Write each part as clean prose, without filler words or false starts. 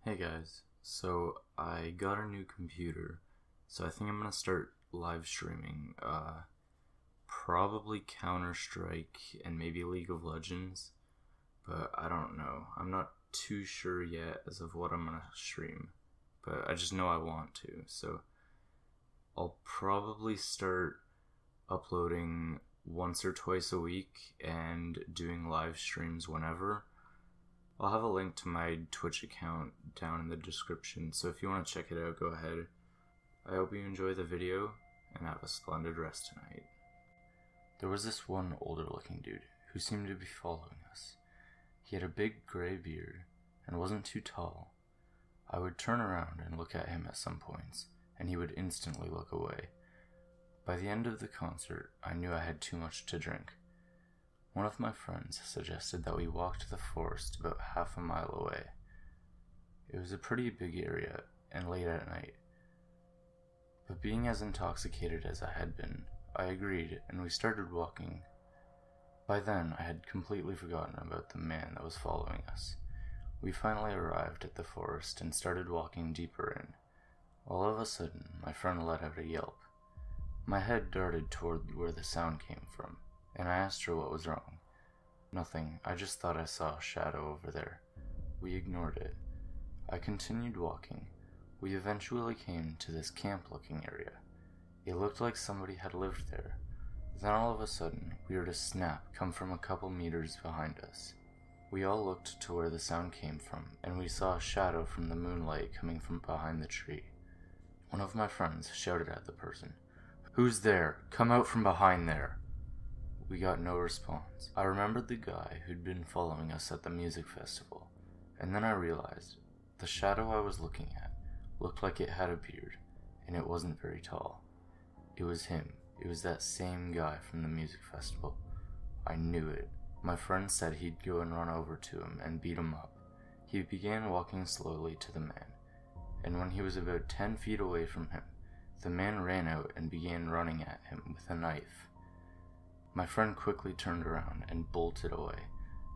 Hey guys, so I got a new computer, so I think I'm gonna start live streaming, probably Counter-Strike and maybe League of Legends, but I don't know. I'm not too sure yet as of what I'm gonna stream, but I just know I want to, so I'll probably start uploading once or twice a week and doing live streams whenever. I'll have a link to my Twitch account down in the description, so if you want to check it out, go ahead. I hope you enjoy the video, and have a splendid rest tonight. There was this one older looking dude who seemed to be following us. He had a big gray beard and wasn't too tall. I would turn around and look at him at some points, and he would instantly look away. By the end of the concert, I knew I had too much to drink. One of my friends suggested that we walk to the forest about half a mile away. It was a pretty big area and late at night, but being as intoxicated as I had been, I agreed and we started walking. By then, I had completely forgotten about the man that was following us. We finally arrived at the forest and started walking deeper in. All of a sudden, my friend let out a yelp. My head darted toward where the sound came from, and I asked her what was wrong. Nothing, I just thought I saw a shadow over there. We ignored it. I continued walking. We eventually came to this camp-looking area. It looked like somebody had lived there. Then all of a sudden, we heard a snap come from a couple meters behind us. We all looked to where the sound came from, and we saw a shadow from the moonlight coming from behind the tree. One of my friends shouted at the person, "Who's there? Come out from behind there!" We got no response. I remembered the guy who'd been following us at the music festival, and then I realized the shadow I was looking at looked like it had a beard, and it wasn't very tall. It was him. It was that same guy from the music festival. I knew it. My friend said he'd go and run over to him and beat him up. He began walking slowly to the man, and when he was about 10 feet away from him, the man ran out and began running at him with a knife. My friend quickly turned around and bolted away.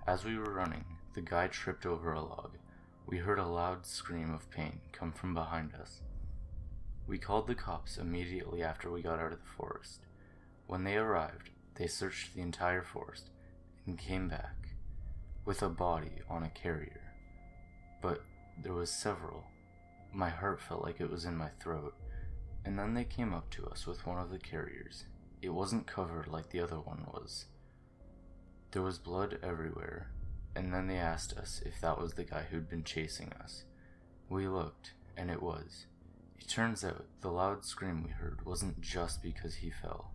As we were running, the guy tripped over a log. We heard a loud scream of pain come from behind us. We called the cops immediately after we got out of the forest. When they arrived, they searched the entire forest and came back with a body on a carrier. But there was several. My heart felt like it was in my throat. And then they came up to us with one of the carriers. It wasn't covered like the other one was. There was blood everywhere, and then they asked us if that was the guy who'd been chasing us. We looked, and it was. It turns out the loud scream we heard wasn't just because he fell.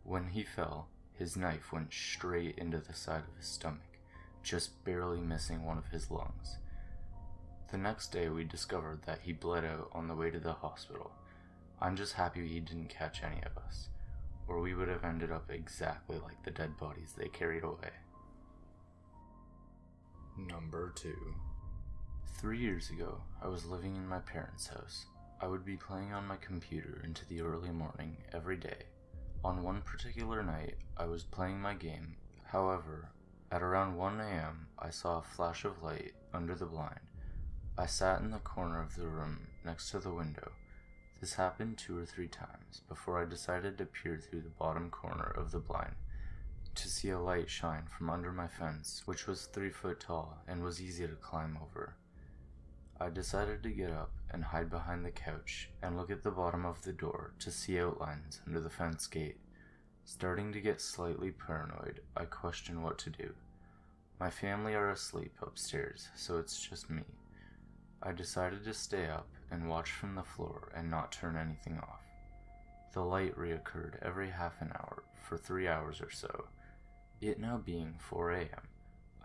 When he fell, his knife went straight into the side of his stomach, just barely missing one of his lungs. The next day we discovered that he bled out on the way to the hospital. I'm just happy he didn't catch any of us, or we would have ended up exactly like the dead bodies they carried away. Number 2. 3 years ago, I was living in my parents' house. I would be playing on my computer into the early morning every day. On one particular night, I was playing my game. However, at around 1 a.m., I saw a flash of light under the blind. I sat in the corner of the room next to the window. This happened 2 or 3 times before I decided to peer through the bottom corner of the blind to see a light shine from under my fence, which was 3 foot tall and was easy to climb over. I decided to get up and hide behind the couch and look at the bottom of the door to see outlines under the fence gate. Starting to get slightly paranoid, I questioned what to do. My family are asleep upstairs, so it's just me. I decided to stay up and watch from the floor and not turn anything off. The light reoccurred every half an hour for 3 hours or so. It now being 4 a.m.,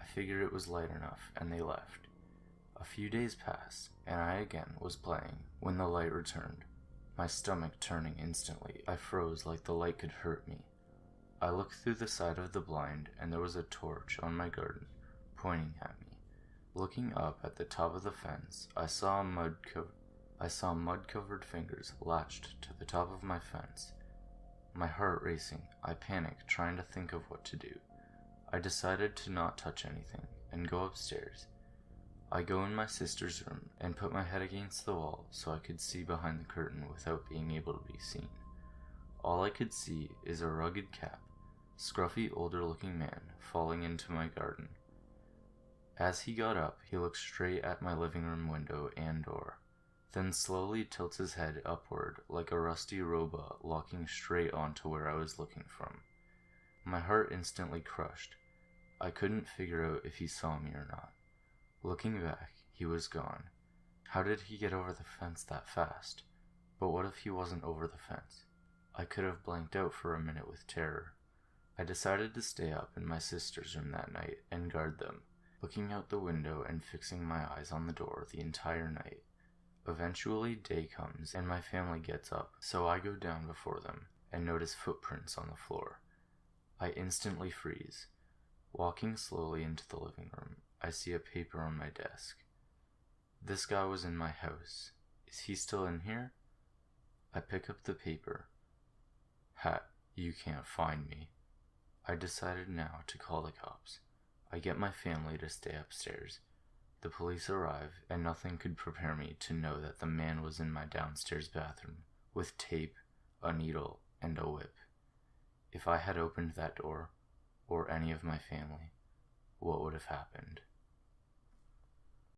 I figured it was light enough and they left. A few days passed, and I again was playing when the light returned. My stomach turning instantly, I froze like the light could hurt me. I looked through the side of the blind and there was a torch on my garden, pointing at me. Looking up at the top of the fence, I saw mud-covered fingers latched to the top of my fence. My heart racing, I panicked, trying to think of what to do. I decided to not touch anything and go upstairs. I go in my sister's room and put my head against the wall so I could see behind the curtain without being able to be seen. All I could see is a rugged cap, scruffy older-looking man falling into my garden. As he got up, he looked straight at my living room window and door, then slowly tilts his head upward like a rusty robot locking straight onto where I was looking from. My heart instantly crushed. I couldn't figure out if he saw me or not. Looking back, he was gone. How did he get over the fence that fast? But what if he wasn't over the fence? I could have blanked out for a minute with terror. I decided to stay up in my sister's room that night and guard them, looking out the window and fixing my eyes on the door the entire night. Eventually day comes and my family gets up, so I go down before them and notice footprints on the floor. I instantly freeze. Walking slowly into the living room, I see a paper on my desk. This guy was in my house. Is he still in here? I pick up the paper. You can't find me. I decided now to call the cops. I get my family to stay upstairs. The police arrive, and nothing could prepare me to know that the man was in my downstairs bathroom, with tape, a needle, and a whip. If I had opened that door, or any of my family, what would have happened?